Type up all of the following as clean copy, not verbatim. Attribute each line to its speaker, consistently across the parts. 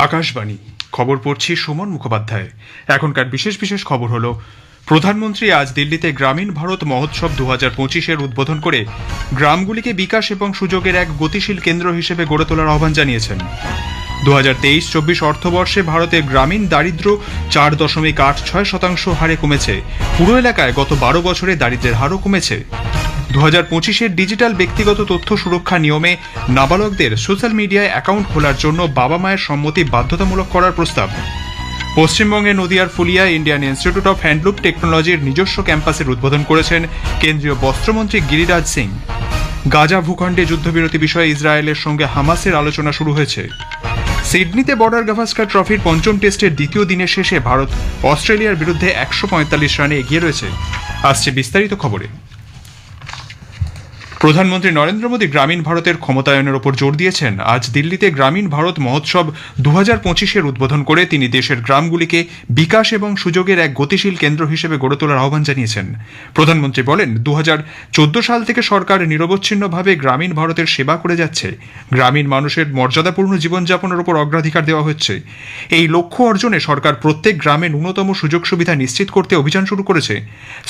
Speaker 1: আকাশবাণী খবর পড়ছি সুমন মুখোপাধ্যায়। এখনকার বিশেষ বিশেষ খবর হলো, প্রধানমন্ত্রী আজ দিল্লিতে গ্রামীণ ভারত মহোৎসব 2025-এর উদ্বোধন করে গ্রামগুলিকে বিকাশ এবং সুযোগের এক গতিশীল কেন্দ্র হিসেবে গড়ে তোলার আহ্বান জানিয়েছেন। 2023-24 অর্থবর্ষে ভারতে গ্রামীণ দারিদ্র্য 4.86% হারে কমেছে। পুরো এলাকায় গত 12 বছরে দারিদ্র্যের হারও কমেছে। 2025-এর ডিজিটাল ব্যক্তিগত তথ্য সুরক্ষা নিয়মে নাবালকদের সোশ্যাল মিডিয়ায় অ্যাকাউন্ট খোলার জন্য বাবা মায়ের সম্মতি বাধ্যতামূলক করার প্রস্তাব। পশ্চিমবঙ্গের নদিয়ার ফুলিয়ায় ইন্ডিয়ান ইনস্টিটিউট অফ হ্যান্ডলুম টেকনোলজির নিজস্ব ক্যাম্পাসের উদ্বোধন করেছেন কেন্দ্রীয় বস্ত্রমন্ত্রী গিরিরাজ সিং। গাজা ভূখণ্ডে যুদ্ধবিরতি বিষয়ে ইসরায়েলের সঙ্গে হামাসের আলোচনা শুরু হয়েছে। সিডনিতে বর্ডার গাভাস্কার ট্রফির পঞ্চম টেস্টের দ্বিতীয় দিনের শেষে ভারত অস্ট্রেলিয়ার বিরুদ্ধে 145 রানে এগিয়ে রয়েছে। আসছে বিস্তারিত খবরে। প্রধানমন্ত্রী নরেন্দ্র মোদী গ্রামীণ ভারতের ক্ষমতায়নের ওপর জোর দিয়েছেন। আজ দিল্লিতে গ্রামীণ ভারত মহোৎসব 2025-এর উদ্বোধন করে তিনি দেশের গ্রামগুলিকে বিকাশ এবং সুযোগের এক গতিশীল কেন্দ্র হিসেবে গড়ে তোলার আহ্বান জানিয়েছেন। প্রধানমন্ত্রী বলেন, 2014 সাল থেকে সরকার নিরবচ্ছিন্নভাবে গ্রামীণ ভারতের সেবা করে যাচ্ছে। গ্রামীণ মানুষের মর্যাদাপূর্ণ জীবনযাপনের উপর অগ্রাধিকার দেওয়া হচ্ছে। এই লক্ষ্য অর্জনে সরকার প্রত্যেক গ্রামে ন্যূনতম সুযোগ সুবিধা নিশ্চিত করতে অভিযান শুরু করেছে।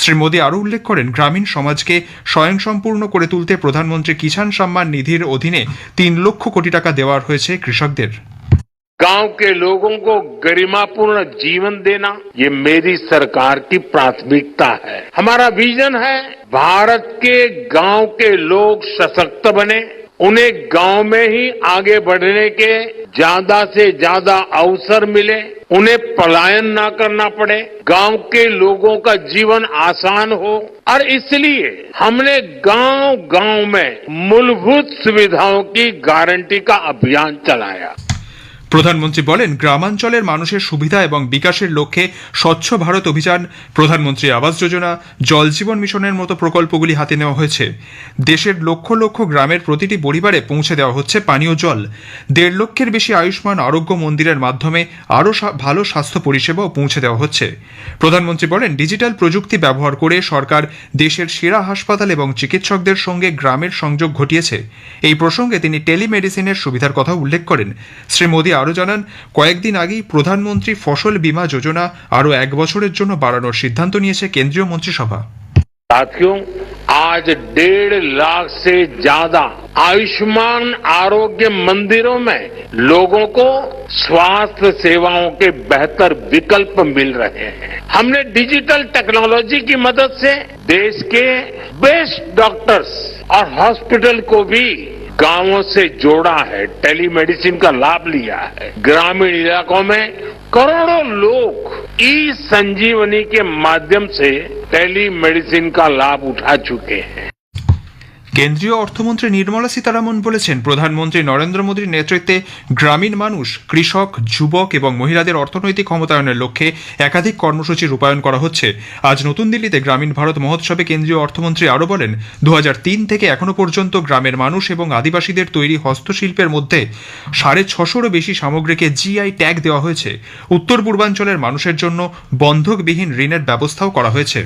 Speaker 1: শ্রী মোদী আরও উল্লেখ করেন, গ্রামীণ সমাজকে স্বয়ংসম্পূর্ণ করে তুলতে প্রধানমন্ত্রী কিষাণ সম্মান নিধির অধীনে 3 লক্ষ কোটি টাকা দেওয়া হয়েছে কৃষকদের।
Speaker 2: गांव के लोगों को गरिमापूर्ण जीवन देना ये मेरी सरकार की प्राथमिकता है। हमारा विजन है भारत के गांव के लोग सशक्त बने, उन्हें गांव में ही आगे बढ़ने के ज्यादा से ज्यादा अवसर मिले, उन्हें पलायन ना करना पड़े, गांव के लोगों का जीवन आसान हो। और इसलिए हमने गांव-गांव में मूलभूत सुविधाओं की गारंटी का अभियान चलाया।
Speaker 1: প্রধানমন্ত্রী বলেন, গ্রামাঞ্চলের মানুষের সুবিধা এবং বিকাশের লক্ষ্যে স্বচ্ছ ভারত অভিযান, প্রধানমন্ত্রী আবাস যোজনা, জল জীবন মিশনের মতো প্রকল্পগুলি হাতে নেওয়া হয়েছে। দেশের লক্ষ লক্ষ গ্রামের প্রতিটি পরিবারে পৌঁছে দেওয়া হচ্ছে পানীয় জল। 1.5 লক্ষের বেশি আয়ুষ্মান আরোগ্য মন্দিরের মাধ্যমে আরও ভালো স্বাস্থ্য পরিষেবাও পৌঁছে দেওয়া হচ্ছে। প্রধানমন্ত্রী বলেন, ডিজিটাল প্রযুক্তি ব্যবহার করে সরকার দেশের সেরা হাসপাতাল এবং চিকিৎসকদের সঙ্গে গ্রামের সংযোগ ঘটিয়েছে। এই প্রসঙ্গে তিনি টেলিমেডিসিনের সুবিধার কথা উল্লেখ করেন। শ্রী মোদী আরও জানান, কয়েকদিন আগেই প্রধানমন্ত্রী ফসল বীমা যোজনা আরও 1 বছরের জন্য বাড়ানোর সিদ্ধান্ত নিয়েছে কেন্দ্রীয় মন্ত্রিসভা।
Speaker 2: साथियों, आज 1.5 लाख से ज्यादा आयुष्मान आरोग्य मंदिरों में लोगों को स्वास्थ्य सेवाओं के बेहतर विकल्प मिल रहे हैं। हमने डिजिटल टेक्नोलॉजी की मदद से देश के बेस्ट डॉक्टर्स और हॉस्पिटल को भी गांवों से जोड़ा है, टेलीमेडिसिन का लाभ लिया है। ग्रामीण इलाकों में करोड़ों लोग ई संजीवनी के माध्यम से टेलीमेडिसिन का लाभ उठा चुके हैं।
Speaker 1: কেন্দ্রীয় অর্থমন্ত্রী নির্মলা সীতারামন বলেছেন, প্রধানমন্ত্রী নরেন্দ্র মোদীর নেতৃত্বে গ্রামীণ মানুষ, কৃষক, যুবক এবং মহিলাদের অর্থনৈতিক ক্ষমতায়নের লক্ষ্যে একাধিক কর্মসূচি রূপায়ণ করা হচ্ছে। আজ নতুন দিল্লিতে গ্রামীণ ভারত মহোৎসবে কেন্দ্রীয় অর্থমন্ত্রী আরও বলেন, 2003 থেকে এখনো পর্যন্ত গ্রামের মানুষ এবং আদিবাসীদের তৈরি হস্তশিল্পের মধ্যে 650-রও বেশি সামগ্রীকে জিআই ট্যাগ দেওয়া হয়েছে। উত্তর পূর্বাঞ্চলের মানুষের জন্য বন্ধকবিহীন ঋণের ব্যবস্থাও করা হয়েছে।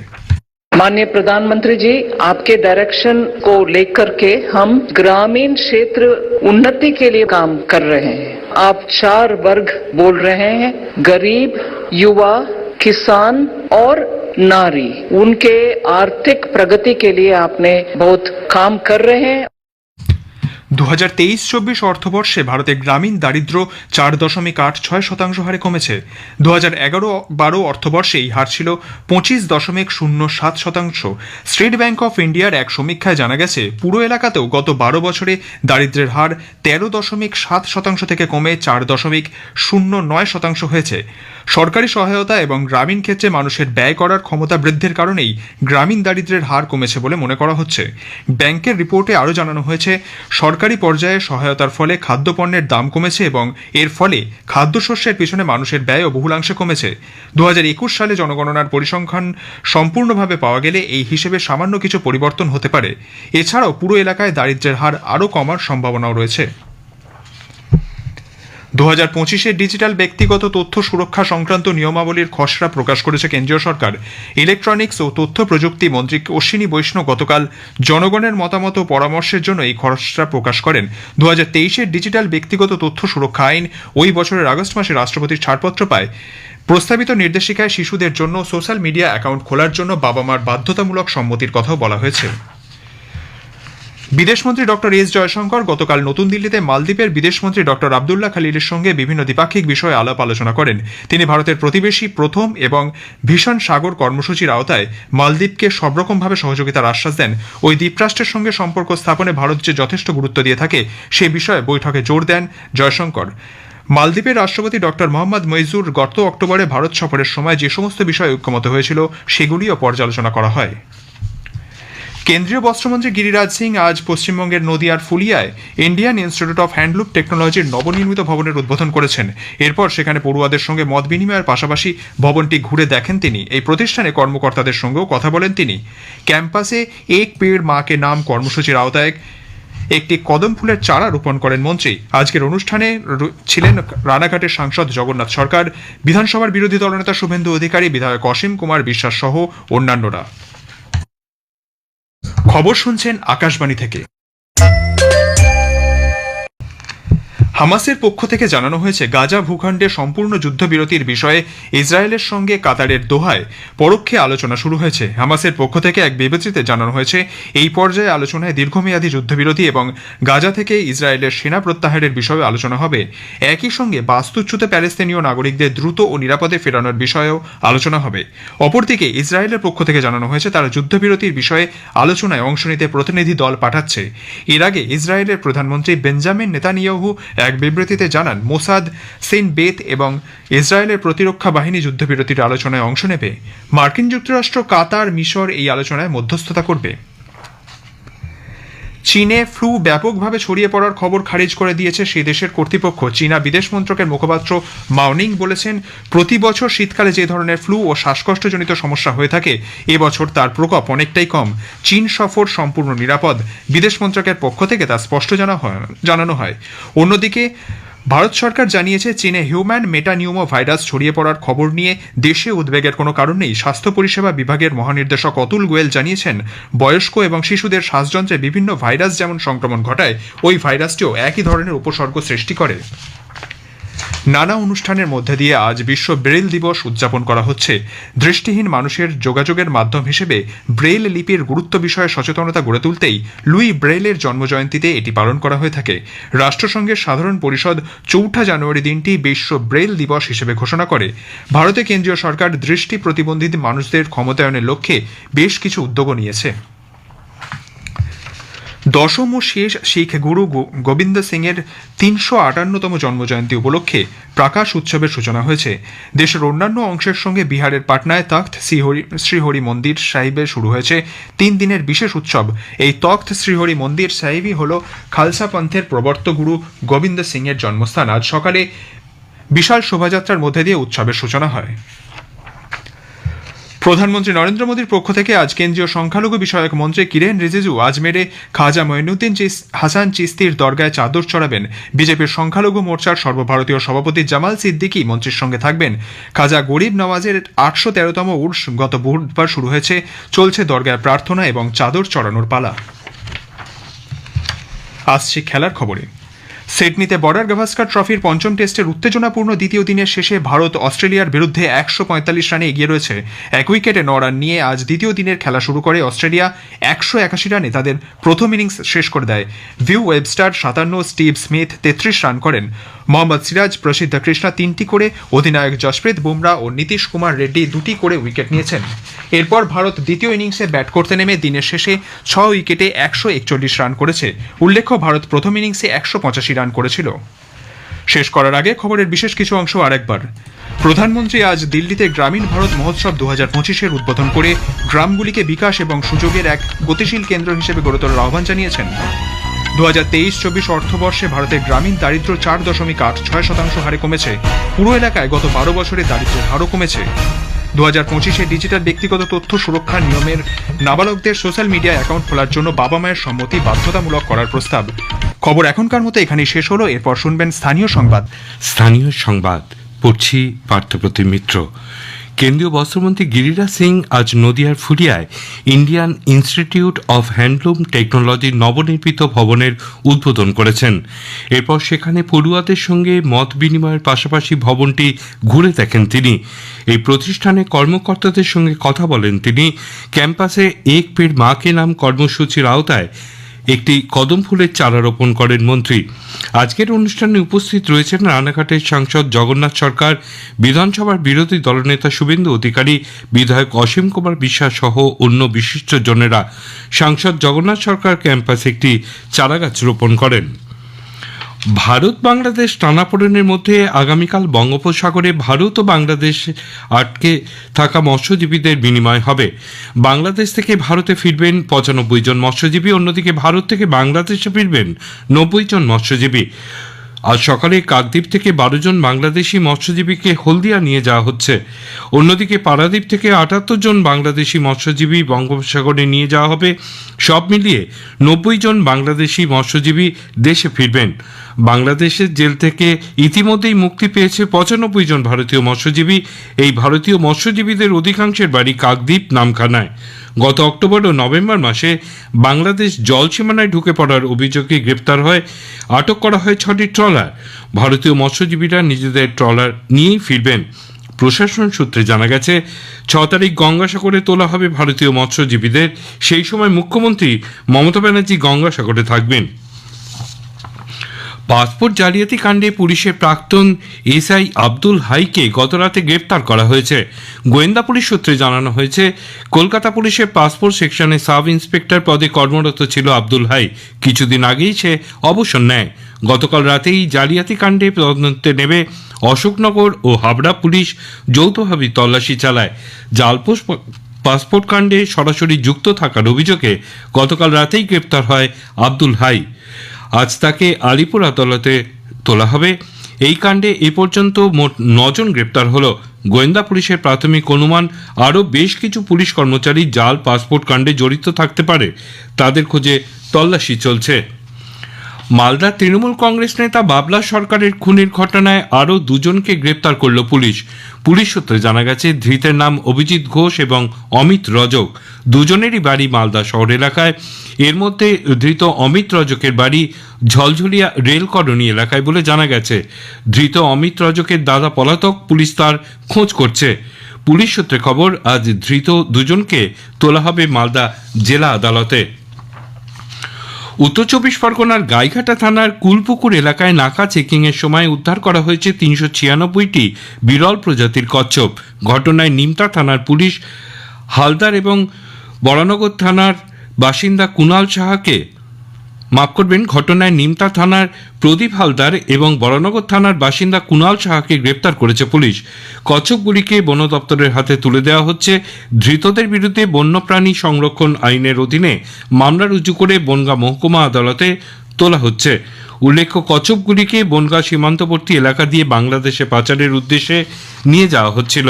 Speaker 3: माननीय प्रधानमंत्री जी, आपके डायरेक्शन को लेकर के हम ग्रामीण क्षेत्र उन्नति के लिए काम कर रहे हैं। आप 4 वर्ग बोल रहे हैं, गरीब, युवा, किसान और नारी। उनके आर्थिक प्रगति के लिए आपने बहुत काम कर रहे हैं।
Speaker 1: 2023-24 অর্থবর্ষে ভারতে গ্রামীণ দারিদ্র্য 4.86% হারে কমেছে। 2011-12 অর্থবর্ষে এই হার ছিল 25.07%। স্টেট ব্যাংক অফ ইন্ডিয়ার এক সমীক্ষায় জানা গেছে, পুরো এলাকাতেও গত 12 বছরে দারিদ্র্যের হার 13.7% থেকে কমে 4.09% হয়েছে। সরকারি সহায়তা এবং গ্রামীণ ক্ষেত্রে মানুষের ব্যয় করার ক্ষমতা বৃদ্ধির কারণেই গ্রামীণ দারিদ্র্যের হার কমেছে বলে মনে করা হচ্ছে। ব্যাংকের রিপোর্টে আরও জানানো হয়েছে, সরকারি পর্যায়ে সহায়তার ফলে খাদ্যপণ্যের দাম কমেছে এবং এর ফলে খাদ্যশস্যের পিছনে মানুষের ব্যয়ও বহুলাংশে কমেছে। 2021 সালে জনগণনার পরিসংখ্যান সম্পূর্ণভাবে পাওয়া গেলে এই হিসেবে সামান্য কিছু পরিবর্তন হতে পারে। এছাড়াও পুরো এলাকায় দারিদ্র্যের হার আরও কমার সম্ভাবনাও রয়েছে। 2025-এর ডিজিটাল ব্যক্তিগত তথ্য সুরক্ষা সংক্রান্ত নিয়মাবলীর খসড়া প্রকাশ করেছে কেন্দ্রীয় সরকার। ইলেকট্রনিক্স ও তথ্য প্রযুক্তি মন্ত্রী অশ্বিনী বৈষ্ণব গতকাল জনগণের মতামত ও পরামর্শের জন্য এই খসড়া প্রকাশ করেন। 2023-এর ডিজিটাল ব্যক্তিগত তথ্য সুরক্ষা আইন ওই বছরের আগস্ট মাসে রাষ্ট্রপতির ছাড়পত্র পায়। প্রস্তাবিত নির্দেশিকায় শিশুদের জন্য সোশ্যাল মিডিয়া অ্যাকাউন্ট খোলার জন্য বাবা মার বাধ্যতামূলক সম্মতির কথাও বলা হয়েছে। বিদেশমন্ত্রী ডক্টর এস জয়শঙ্কর গতকাল নতুন দিল্লিতে মালদ্বীপের বিদেশমন্ত্রী ডক্টর আবদুল্লাহ খালিলের সঙ্গে বিভিন্ন দ্বিপাক্ষিক বিষয়ে আলাপ আলোচনা করেন। তিনি ভারতের প্রতিবেশী প্রথম এবং ভীষণ সাগর কর্মসূচির আওতায় মালদ্বীপকে সবরকমভাবে সহযোগিতার আশ্বাস দেন। ওই দ্বীপরাষ্ট্রের সঙ্গে সম্পর্ক স্থাপনে ভারত যে যথেষ্ট গুরুত্ব দিয়ে থাকে সে বিষয়ে বৈঠকে জোর দেন জয়শঙ্কর। মালদ্বীপের রাষ্ট্রপতি ডক্টর মোহাম্মদ মইজুর গত অক্টোবরে ভারত সফরের সময় যে সমস্ত বিষয়ে ঐক্যমত হয়েছিল সেগুলিও পর্যালোচনা করা হয়। কেন্দ্রীয় বস্ত্রমন্ত্রী গিরিরাজ সিং আজ পশ্চিমবঙ্গের নদিয়ার ফুলিয়ায় ইন্ডিয়ান ইনস্টিটিউট অফ হ্যান্ডলুম টেকনোলজির নবনির্মিত ভবনের উদ্বোধন করেছেন। এরপর সেখানে পড়ুয়াদের সঙ্গে মত বিনিময়ের পাশাপাশি ভবনটি ঘুরে দেখেন তিনি। এই প্রতিষ্ঠানে কর্মকর্তাদের সঙ্গেও কথা বলেন তিনি। ক্যাম্পাসে এক পেড় মা কে নাম কর্মসূচির আওতায় একটি কদম ফুলের চারা রোপণ করেন মন্ত্রী। আজকের অনুষ্ঠানে ছিলেন রানাঘাটের সাংসদ জগন্নাথ সরকার, বিধানসভার বিরোধী দলনেতা শুভেন্দু অধিকারী, বিধায়ক অসীম কুমার বিশ্বাস সহ অন্যান্যরা। খবর শুনছেন আকাশবাণী থেকে। হামাসের পক্ষ থেকে জানানো হয়েছে গাজা ভূখণ্ডে সম্পূর্ণ যুদ্ধবিরতির বিষয়ে ইসরায়েলের সঙ্গে কাতারের দোহায় পরোক্ষে আলোচনা শুরু হয়েছে। হামাসের পক্ষ থেকে এক বিবৃতিতে জানানো হয়েছে এই পর্যায়ে আলোচনায় দীর্ঘমেয়াদী যুদ্ধবিরতি এবং গাজা থেকে ইসরায়েলের সেনা প্রত্যাহারের বিষয়ে আলোচনা হবে। একই সঙ্গে বাস্তুচ্যুত প্যালেস্তিনীয় নাগরিকদের দ্রুত ও নিরাপদে ফেরানোর বিষয়েও আলোচনা হবে। অপরদিকে ইসরায়েলের পক্ষ থেকে জানানো হয়েছে তারা যুদ্ধবিরতির বিষয়ে আলোচনায় অংশ নিতে প্রতিনিধি দল পাঠাচ্ছে। এর আগে ইসরায়েলের প্রধানমন্ত্রী বেঞ্জামিন নেতানিয়াহু এক বিবৃতিতে জানান মোসাদ, সেন্ট বেত এবং ইসরায়েলের প্রতিরক্ষা বাহিনী যুদ্ধবিরতির আলোচনায় অংশ নেবে। মার্কিন যুক্তরাষ্ট্র, কাতার, মিশর এই আলোচনায় মধ্যস্থতা করবে। চীনে ফ্লু ব্যাপকভাবে ছড়িয়ে পড়ার খবর খারিজ করে দিয়েছে সেই দেশের কর্তৃপক্ষ। চীনা বিদেশ মন্ত্রকের মুখপাত্র মাওনিং বলেছেন, প্রতি বছর শীতকালে যে ধরনের ফ্লু ও শ্বাসকষ্টজনিত সমস্যা হয়ে থাকে এবছর তার প্রকোপ অনেকটাই কম। চীন সফর সম্পূর্ণ নিরাপদ, বিদেশ মন্ত্রকের পক্ষ থেকে তা স্পষ্ট জানানো হয়। অন্যদিকে ভারত সরকার জানিয়েছে চীনে হিউম্যান মেটানিউমো ভাইরাস ছড়িয়ে পড়ার খবর নিয়ে দেশে উদ্বেগের কোনো কারণ নেই। স্বাস্থ্য পরিষেবা বিভাগের মহানির্দেশক অতুল গোয়েল জানিয়েছেন, বয়স্ক এবং শিশুদের শ্বাসযন্ত্রে বিভিন্ন ভাইরাস যেমন সংক্রমণ ঘটায় ওই ভাইরাসটিও একই ধরনের উপসর্গ সৃষ্টি করে। নানা অনুষ্ঠানের মধ্যে দিয়ে আজ বিশ্ব ব্রেইল দিবস উদযাপন করা হচ্ছে। দৃষ্টিহীন মানুষের যোগাযোগের মাধ্যম হিসেবে ব্রেইল লিপির গুরুত্ব বিষয়ে সচেতনতা গড়ে তুলতেই লুই ব্রেইলের জন্মজয়ন্তীতে এটি পালন করা হয়ে থাকে। রাষ্ট্রসংঘের সাধারণ পরিষদ 4 জানুয়ারি দিনটি বিশ্ব ব্রেইল দিবস হিসেবে ঘোষণা করে। ভারতে কেন্দ্রীয় সরকার দৃষ্টি প্রতিবন্ধী মানুষদের ক্ষমতায়নের লক্ষ্যে বেশ কিছু উদ্যোগও নিয়েছে। দশম ও শেষ শিখ গুরু গোবিন্দ সিং এর 358তম জন্মজয়ন্তী উপলক্ষে প্রকাশ উৎসবের সূচনা হয়েছে। দেশের অন্যান্য অংশের সঙ্গে বিহারের পাটনায় তখ্ত শ্রীহরি মন্দির সাহিবে শুরু হয়েছে 3 দিনের বিশেষ উৎসব। এই তখ্ত শ্রীহরি মন্দির সাহিবই হল খালসা পন্থের প্রবর্তক গুরু গোবিন্দ সিং এর জন্মস্থান। আজ সকালে বিশাল শোভাযাত্রার মধ্যে দিয়ে উৎসবের সূচনা হয়। প্রধানমন্ত্রী নরেন্দ্র মোদীর পক্ষ থেকে আজ কেন্দ্রীয় সংখ্যালঘু বিষয়ক মন্ত্রী কিরেন রিজিজু আজমেরে খাজা মঈনুদ্দিন হাসান চিস্তির দরগায় চাদর চড়াবেন। বিজেপির সংখ্যালঘু মোর্চার সর্বভারতীয় সভাপতি জামাল সিদ্দিকী মন্ত্রীর সঙ্গে থাকবেন। খাজা গরিব নওয়াজের 813তম উর্স গত বুধবার শুরু হয়েছে। চলছে দরগায় প্রার্থনা এবং চাদর চড়ানোর পালা। আসছে খেলার খবরে। সিডনিতে বর্ডার গাভাস্কার ট্রফির পঞ্চম টেস্টের উত্তেজনাপূর্ণ দ্বিতীয় দিনের শেষে ভারত অস্ট্রেলিয়ার বিরুদ্ধে 145 রানে এগিয়ে রয়েছে। 1 উইকেটে 9 রান নিয়ে আজ দ্বিতীয় দিনের খেলা শুরু করে অস্ট্রেলিয়া। 181 রানে তাদের প্রথম ইনিংস শেষ করে দেয়। View Webster 57, Steve Smith 33 run করেন। মোহাম্মদ সিরাজ, প্রসিদ্ধ কৃষ্ণা 3টি করে, অধিনায়ক জসপ্রীত বুমরা ও নীতিশ কুমার রেড্ডি 2টি করে উইকেট নিয়েছেন। এরপর ভারত দ্বিতীয় ইনিংসে ব্যাট করতে নেমে দিনের শেষে 6 উইকেটে 141 রান করেছে। উল্লেখ্য, ভারত প্রথম ইনিংসে 185 রান করেছিল। শেষ করার আগে খবরের বিশেষ কিছু অংশ আরেকবার। প্রধানমন্ত্রী আজ দিল্লিতে গ্রামীণ ভারত মহোৎসব 2025-এর উদ্বোধন করে গ্রামগুলিকে বিকাশ এবং সুযোগের এক গতিশীল কেন্দ্র হিসেবে গড়ে তোলার আহ্বান জানিয়েছেন। 2023-24 অর্থবর্ষে ভারতের গ্রামীণ দারিদ্র্য 4.86% হারে কমেছে। পুরো এলাকায় গত 12 বছরে দারিদ্র্যের হারও কমেছে। 2025-এ ডিজিটাল ব্যক্তিগত তথ্য সুরক্ষা নিয়মের নাবালকদের সোশ্যাল মিডিয়া অ্যাকাউন্ট খোলার জন্য বাবা মায়ের সম্মতি বাধ্যতামূলক করার প্রস্তাব। খবর এখনকার মতো এখানেই শেষ হলো। এরপর শুনবেন স্থানীয় সংবাদ।
Speaker 4: স্থানীয় সংবাদ পড়ছি পার্থপ্রতিম মিত্র। কেন্দ্রীয় বস্ত্রমন্ত্রী গিরিরাজ সিং আজ নদিয়ার ফুলিয়ায় ইন্ডিয়ান ইনস্টিটিউট অফ হ্যান্ডলুম টেকনোলজির নবনির্মিত ভবনের উদ্বোধন করেছেন। এরপর সেখানে পড়ুয়াদের সঙ্গে মত বিনিময়ের পাশাপাশি ভবনটি ঘুরে দেখেন তিনি। এই প্রতিষ্ঠানে কর্মকর্তাদের সঙ্গে কথা বলেন তিনি। ক্যাম্পাসে এক পেড় মা কে নাম কর্মসূচির আওতায় একটি কদম ফুলের চারা রোপণ করেন মন্ত্রী। আজকের অনুষ্ঠানে উপস্থিত রয়েছেন রানাঘাটের সাংসদ জগন্নাথ সরকার, বিধানসভার বিরোধী দলনেতা শুভেন্দু অধিকারী, বিধায়ক অসীম কুমার বিশ্বাস সহ অন্য বিশিষ্টজনেরা। সাংসদ জগন্নাথ সরকার ক্যাম্পাসে একটি চারাগাছ রোপণ করেন। ভারত বাংলাদেশ টানাপোড়েনের মধ্যে আগামীকাল বঙ্গোপসাগরে ভারত ও বাংলাদেশ আটকে থাকা মৎস্যজীবীদের বিনিময় হবে। বাংলাদেশ থেকে ভারতে ফিরবেন 95 জন মৎস্যজীবী, অন্যদিকে ভারত থেকে বাংলাদেশে ফিরবেন 90 জন মৎস্যজীবী। আজ সকালে কাকদ্বীপ থেকে 12 জন বাংলাদেশি মৎস্যজীবীকে হলদিয়া নিয়ে যাওয়া হচ্ছে। অন্যদিকে পারাদ্বীপ থেকে 78 জন বাংলাদেশি মৎস্যজীবী বঙ্গোপসাগরে নিয়ে যাওয়া হবে। সব মিলিয়ে 90 জন বাংলাদেশি মৎস্যজীবী দেশে ফিরবেন। বাংলাদেশের জেল থেকে ইতিমধ্যেই মুক্তি পেয়েছে 95 জন ভারতীয় মৎস্যজীবী। এই ভারতীয় মৎস্যজীবীদের অধিকাংশের বাড়ি কাকদ্বীপ নামখানায়। গত অক্টোবর ও নভেম্বর মাসে বাংলাদেশ জল সীমানায় ঢুকে পড়ার অভিযোগে গ্রেপ্তার হয়, আটক করা হয় 6টি ট্রলার। ভারতীয় মৎস্যজীবীরা নিজেদের ট্রলার নিয়েই ফিরবেন। প্রশাসন সূত্রে জানা গেছে 6 তারিখ গঙ্গাসাগরে তোলা হবে ভারতীয় মৎস্যজীবীদের। সেই সময় মুখ্যমন্ত্রী মমতা ব্যানার্জি গঙ্গাসাগরে থাকবেন। পাসপোর্ট জালিয়াতি কাণ্ডে পুলিশের প্রাক্তন এসআই আব্দুল হাইকে গতরাতে গ্রেপ্তার করা হয়েছে। গোয়েন্দা পুলিশ সূত্রে জানানো হয়েছে, কলকাতা পুলিশের পাসপোর্ট সেকশনে সাব ইন্সপেক্টর পদে কর্মরত ছিল আব্দুল হাই। কিছুদিন আগেই সে অবসর নেয়। গতকাল রাতেই জালিয়াতি কাণ্ডে তদন্তে নেমে অশোকনগর ও হাবড়া পুলিশ যৌথভাবে তল্লাশি চালায়। জাল পাসপোর্ট কাণ্ডে সরাসরি যুক্ত থাকার অভিযোগে গতকাল রাতেই গ্রেপ্তার হয় আব্দুল হাই। আজ তাকে আলিপুর আদালতে তোলা হবে। এই কাণ্ডে এ পর্যন্ত মোট 9 জন গ্রেপ্তার হল। গোয়েন্দা পুলিশের প্রাথমিক অনুমান আরও বেশ কিছু পুলিশ কর্মচারী জাল পাসপোর্ট কাণ্ডে জড়িত থাকতে পারে। তাদের খোঁজে তল্লাশি চলছে। মালদার তৃণমূল কংগ্রেস নেতা বাবলা সরকারের খুনের ঘটনায় আরও 2 জনকে গ্রেপ্তার করল পুলিশ। পুলিশ সূত্রে জানা গেছে, ধৃতের নাম অভিজিৎ ঘোষ এবং অমিত রজক। 2 জনেরই বাড়ি মালদা শহর এলাকায়। এর মধ্যে ধৃত অমিত রজকের বাড়ি ঝলঝলিয়া রেল কলোনি এলাকায় বলে জানা গেছে। ধৃত অমিত রজকের দাদা পলাতক, পুলিশ তার খোঁজ করছে। পুলিশ সূত্রে খবর, আজ ধৃত 2 জনকে তোলা হবে মালদা জেলা আদালতে। উত্তর 24 পরগনার গাইঘাটা থানার কুলপুকুর এলাকায় নাকা চেকিংয়ের সময় উদ্ধার করা হয়েছে 396টি বিরল প্রজাতির কচ্ছপ। ঘটনায় নিমতা থানার পুলিশ হালদার এবং বরানগর থানার বাসিন্দা কুণাল সাহাকে ঘটনায় নিমতা থানার প্রদীপ হালদার এবং বরানগর থানার বাসিন্দা কুণাল সাহাকে গ্রেপ্তার করেছে পুলিশ। কচ্ছপগুলিকে বন দপ্তরের হাতে তুলে দেওয়া হচ্ছে। ধৃতদের বিরুদ্ধে বন্যপ্রাণী সংরক্ষণ আইনের অধীনে মামলা রুজু করে বনগাঁ মহকুমা আদালতে তোলা হচ্ছে। উল্লেখ্য, কচ্ছপগুলিকে বনগাঁ সীমান্তবর্তী এলাকা দিয়ে বাংলাদেশে পাচারের উদ্দেশ্যে নিয়ে যাওয়া হচ্ছিল।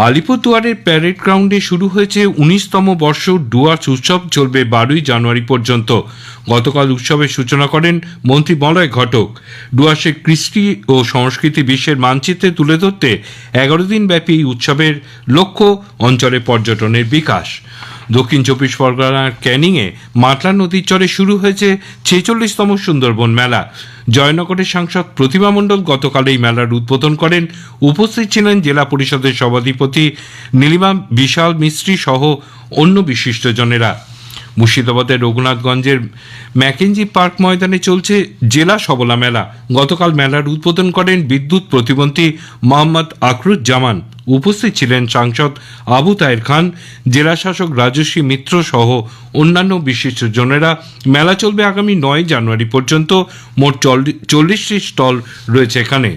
Speaker 4: আলিপুরদুয়ারের প্যারেড গ্রাউন্ডে শুরু হয়েছে 19তম বর্ষ ডুয়ার্স উৎসব, চলবে 12ই জানুয়ারি পর্যন্ত। গতকাল উৎসবের সূচনা করেন মন্ত্রী মলয় ঘটক। ডুয়ার্সের কৃষ্টি ও সংস্কৃতি বিশ্বের মানচিত্রে তুলে ধরতে 11 দিন ব্যাপী এই উৎসবের লক্ষ্য অঞ্চলে পর্যটনের বিকাশ। দক্ষিণ 24 পরগনার ক্যানিংয়ে মাতলা নদীর চরে শুরু হয়েছে 46তম সুন্দরবন মেলা। জয়নগরের সাংসদ প্রতিমা মণ্ডল গতকাল এই মেলার উদ্বোধন করেন। উপস্থিত ছিলেন জেলা পরিষদের সভাধিপতি নীলিমা বিশাল মিস্ত্রি সহ অন্য বিশিষ্টজনেরা। মুর্শিদাবাদের রঘুনাথগঞ্জের ম্যাকেঞ্জি পার্ক ময়দানে চলছে জেলা সবলা মেলা। গতকাল মেলার উদ্বোধন করেন বিদ্যুৎ প্রতিমন্ত্রী মোহাম্মদ আকরুজ্জামান। উপস্থিত ছিলেন সাংসদ আবু তাহের খান, জেলা শাসক রাজস্বী মিত্র সহ অন্যান্য বিশিষ্টজনেরা। মেলা চলবে আগামী 9 জানুয়ারি পর্যন্ত। মোট 40টি স্টল রয়েছে এখানে।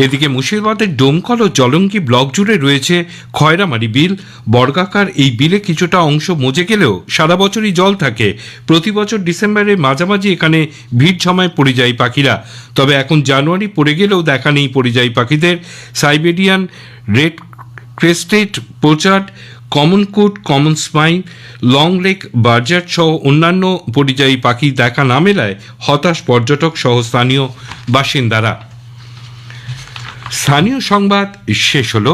Speaker 4: এদিকে মুর্শিদাবাদের ডোমকল ও জলঙ্গি ব্লক জুড়ে রয়েছে খয়রামারি বিল। বর্গাকার এই বিলে কিছুটা অংশ মজে গেলেও সারা বছরই জল থাকে। প্রতি বছর ডিসেম্বরের মাঝামাঝি এখানে ভিড় জমায় পরিযায়ী পাখিরা। তবে এখন জানুয়ারি পড়ে গেলেও দেখা নেই পরিযায়ী পাখিদের। সাইবেরিয়ান রেড ক্রেস্টেড পোচার্ড, কমন কুট, কমন স্পাইন, লং লেগ বার্জার্ড সহ অন্যান্য পরিযায়ী পাখি দেখা না মেলায় হতাশ পর্যটক সহ স্থানীয় বাসিন্দারা। স্থানীয় সংবাদ শেষ হলো।